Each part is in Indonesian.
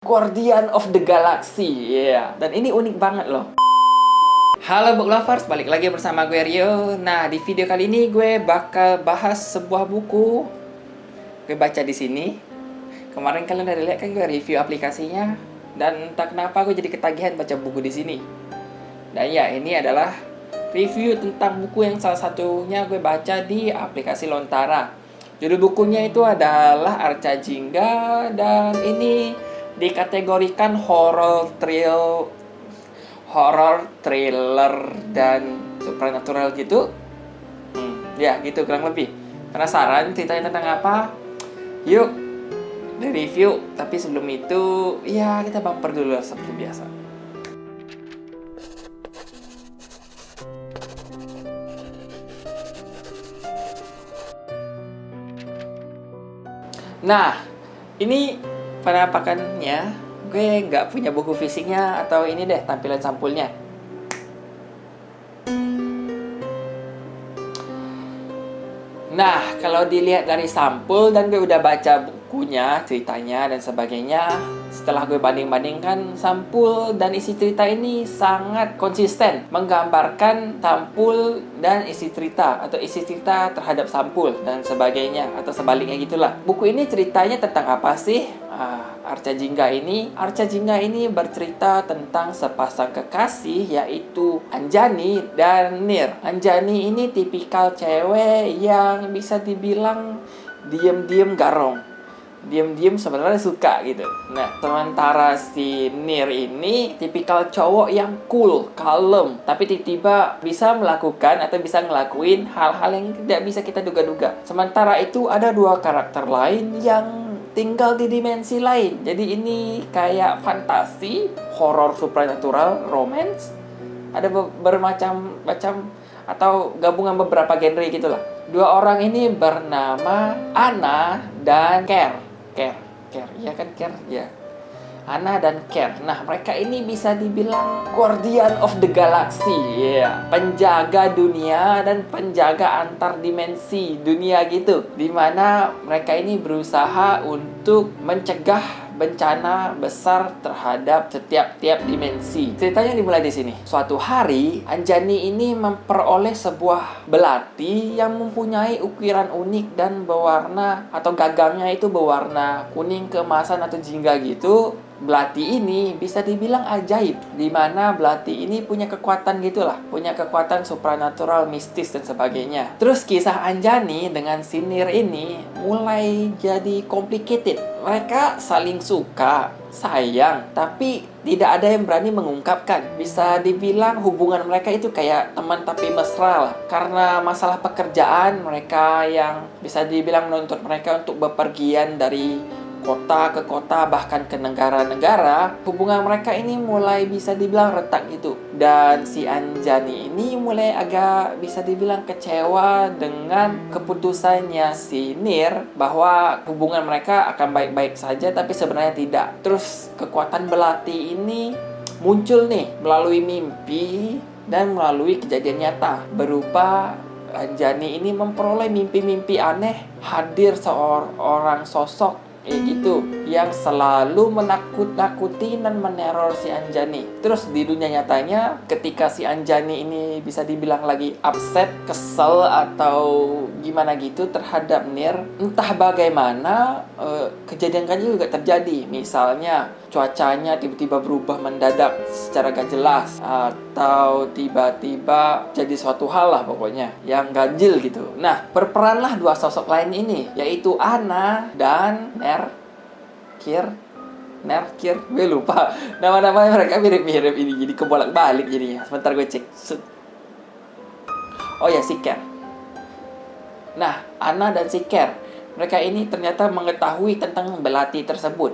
Guardian of the Galaxy, Dan ini unik banget loh. Halo book lovers, balik lagi bersama gue Rio. Nah, di video kali ini gue bakal bahas sebuah buku gue baca di sini. Kemarin kalian udah lihat kan gue review aplikasinya, dan entah kenapa gue jadi ketagihan baca buku di sini. Dan ya, ini adalah review tentang buku yang salah satunya gue baca di aplikasi Lontara. Judul bukunya itu adalah Arca Jingga, dan ini dikategorikan horror thriller dan supernatural gitu. Ya gitu kurang lebih. Penasaran ceritanya tentang apa? Yuk di review. Tapi sebelum itu ya kita bumper dulu seperti biasa. Nah, ini penampakannya. Gue nggak punya buku fisiknya, atau ini deh tampilan sampulnya. Nah, kalau dilihat dari sampul, dan gue udah baca bukunya, ceritanya, dan sebagainya, setelah gue banding-bandingkan, sampul dan isi cerita ini sangat konsisten menggambarkan sampul dan isi cerita, atau isi cerita terhadap sampul, dan sebagainya, atau sebaliknya gitulah. Buku ini ceritanya tentang apa sih? Arca Jingga ini bercerita tentang sepasang kekasih, yaitu Anjani dan Nir. Anjani ini tipikal cewek yang bisa dibilang diem-diem garong, diem-diem sebenarnya suka gitu. Nah, sementara si Nir ini tipikal cowok yang cool, kalem, tapi tiba-tiba bisa melakukan atau bisa ngelakuin hal-hal yang tidak bisa kita duga-duga. Sementara itu ada dua karakter lain yang tinggal di dimensi lain. Jadi ini kayak fantasi, horor supernatural, romance. Ada bermacam-macam atau gabungan beberapa genre gitulah. Dua orang ini bernama Anna dan Care. Ya kan, Care? Ya. Anna dan Care. Nah, mereka ini bisa dibilang Guardian of the Galaxy, penjaga dunia dan penjaga antar dimensi dunia gitu. Dimana mereka ini berusaha untuk mencegah bencana besar terhadap setiap dimensi. Ceritanya dimulai di sini. Suatu hari, Anjani ini memperoleh sebuah belati yang mempunyai ukiran unik dan berwarna, atau gagangnya itu berwarna kuning keemasan atau jingga gitu. Belati ini bisa dibilang ajaib, di mana belati ini punya kekuatan gitulah, punya kekuatan supranatural, mistis dan sebagainya. Terus kisah Anjani dengan si Nir ini mulai jadi complicated. Mereka saling suka, sayang, tapi tidak ada yang berani mengungkapkan. Bisa dibilang hubungan mereka itu kayak teman tapi mesra lah. Karena masalah pekerjaan, mereka yang bisa dibilang menuntut mereka untuk bepergian dari kota ke kota, bahkan ke negara-negara. Hubungan mereka ini mulai bisa dibilang retak gitu. Dan si Anjani ini mulai agak bisa dibilang kecewa dengan keputusannya si Nir, bahwa hubungan mereka akan baik-baik saja, tapi sebenarnya tidak. Terus kekuatan belati ini muncul nih melalui mimpi dan melalui kejadian nyata, berupa Anjani ini memperoleh mimpi-mimpi aneh, hadir seorang sosok gitu yang selalu menakut-nakuti dan meneror si Anjani. Terus di dunia nyatanya, ketika si Anjani ini bisa dibilang lagi upset, kesel, atau gimana gitu terhadap Nir, entah bagaimana kejadian-kejadian juga terjadi. Misalnya cuacanya tiba-tiba berubah mendadak secara gak jelas, atau tiba-tiba jadi suatu hal lah pokoknya yang ganjil gitu. Nah, berperanlah dua sosok lain ini, yaitu Anna dan Kir, gue lupa nama-namanya. Mereka mirip-mirip ini, jadi kebolak-balik jadinya. Sebentar gue cek. Oh ya, si Care. Nah, Anna dan si Care, mereka ini ternyata mengetahui tentang belati tersebut,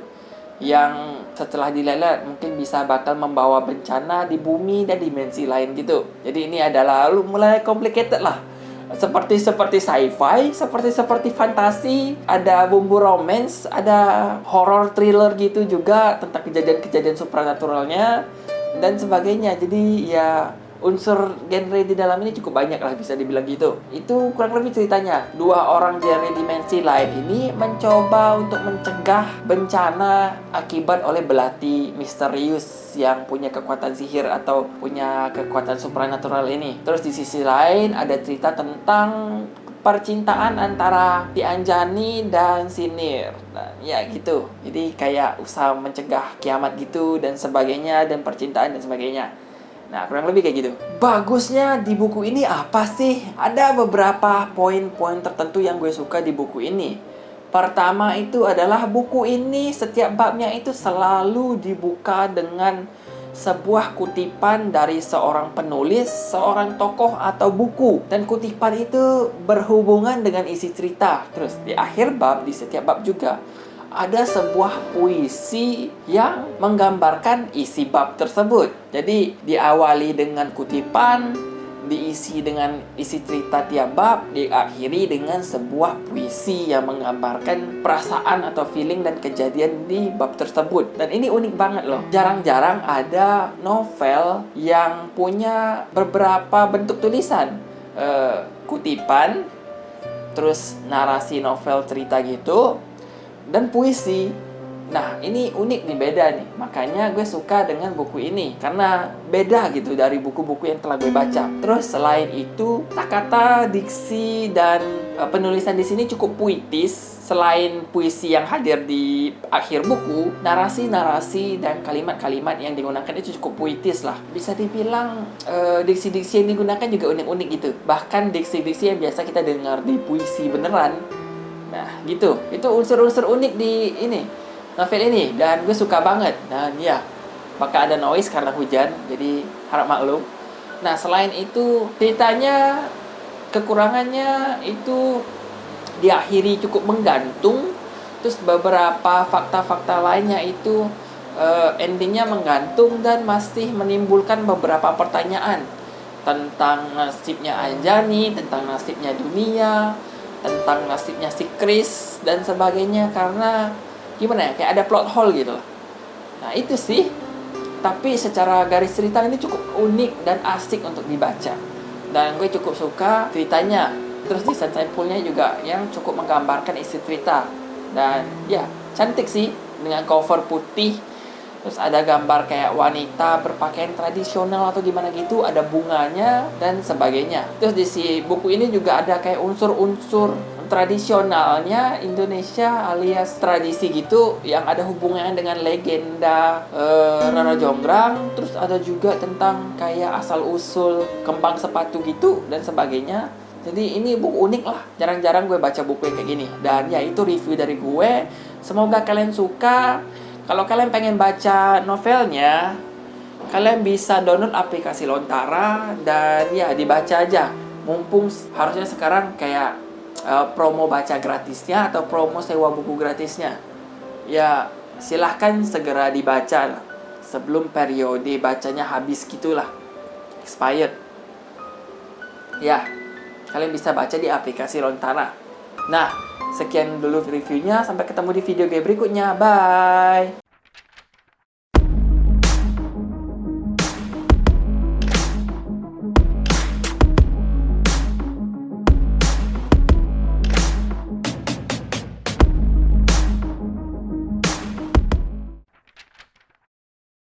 yang setelah dilelet mungkin bisa bakal membawa bencana di bumi dan dimensi lain gitu. Jadi ini adalah mulai complicated lah. Seperti sci-fi, seperti fantasi, ada bumbu romance, ada horror thriller gitu juga tentang kejadian-kejadian supernaturalnya dan sebagainya. Jadi ya unsur genre di dalam ini cukup banyak lah, bisa dibilang gitu. Itu kurang lebih ceritanya. Dua orang genre dimensi lain ini mencoba untuk mencegah bencana akibat oleh belati misterius yang punya kekuatan sihir atau punya kekuatan supranatural ini. Terus di sisi lain ada cerita tentang percintaan antara si Anjani dan si Nir. Nah, ya gitu. Jadi kayak usaha mencegah kiamat gitu dan sebagainya, dan percintaan dan sebagainya. Nah, kurang lebih kayak gitu. Bagusnya di buku ini apa sih? Ada beberapa poin-poin tertentu yang gue suka di buku ini. Pertama itu adalah buku ini setiap babnya itu selalu dibuka dengan sebuah kutipan dari seorang penulis, seorang tokoh atau buku. Dan kutipan itu berhubungan dengan isi cerita. Terus di akhir bab, di setiap bab juga ada sebuah puisi yang menggambarkan isi bab tersebut. Jadi diawali dengan kutipan, diisi dengan isi cerita tiap bab, diakhiri dengan sebuah puisi yang menggambarkan perasaan atau feeling dan kejadian di bab tersebut. Dan ini unik banget loh. Jarang-jarang ada novel yang punya beberapa bentuk tulisan, kutipan, terus narasi novel cerita gitu, dan puisi. Nah, ini unik nih, beda nih. Makanya gue suka dengan buku ini karena beda gitu dari buku-buku yang telah gue baca. Terus selain itu, kata-kata, diksi, dan penulisan di sini cukup puitis. Selain puisi yang hadir di akhir buku, narasi-narasi dan kalimat-kalimat yang digunakan itu cukup puitis lah. Bisa dibilang diksi-diksi yang digunakan juga unik-unik gitu. Bahkan diksi-diksi yang biasa kita dengar di puisi beneran. Nah, gitu. Itu unsur-unsur unik di ini, novel ini. Dan gue suka banget. Dan ya, bakal ada noise karena hujan, jadi harap maklum. Nah, selain itu, ceritanya, kekurangannya itu diakhiri cukup menggantung. Terus beberapa fakta-fakta lainnya itu endingnya menggantung dan masih menimbulkan beberapa pertanyaan tentang nasibnya Anjani, tentang nasibnya dunia, tentang nasibnya si Chris dan sebagainya. Karena gimana ya, kayak ada plot hole gitu. Nah, itu sih. Tapi secara garis cerita ini cukup unik dan asik untuk dibaca. Dan gue cukup suka ceritanya. Terus desain sampulnya juga yang cukup menggambarkan isi cerita. Dan ya, cantik sih, dengan cover putih. Terus ada gambar kayak wanita berpakaian tradisional atau gimana gitu, ada bunganya dan sebagainya. Terus di si buku ini juga ada kayak unsur-unsur tradisionalnya Indonesia alias tradisi gitu, yang ada hubungannya dengan legenda Roro Jonggrang. Terus ada juga tentang kayak asal-usul kembang sepatu gitu dan sebagainya. Jadi ini buku unik lah. Jarang-jarang gue baca buku yang kayak gini. Dan ya, itu review dari gue. Semoga kalian suka. Kalau kalian pengen baca novelnya, kalian bisa download aplikasi Lontara dan ya dibaca aja. Mumpung harusnya sekarang kayak promo baca gratisnya atau promo sewa buku gratisnya. Ya, silahkan segera dibaca lah, sebelum periode bacanya habis gitulah, expired. Ya, kalian bisa baca di aplikasi Lontara. Nah, sekian dulu reviewnya. Sampai ketemu di video gue berikutnya. Bye!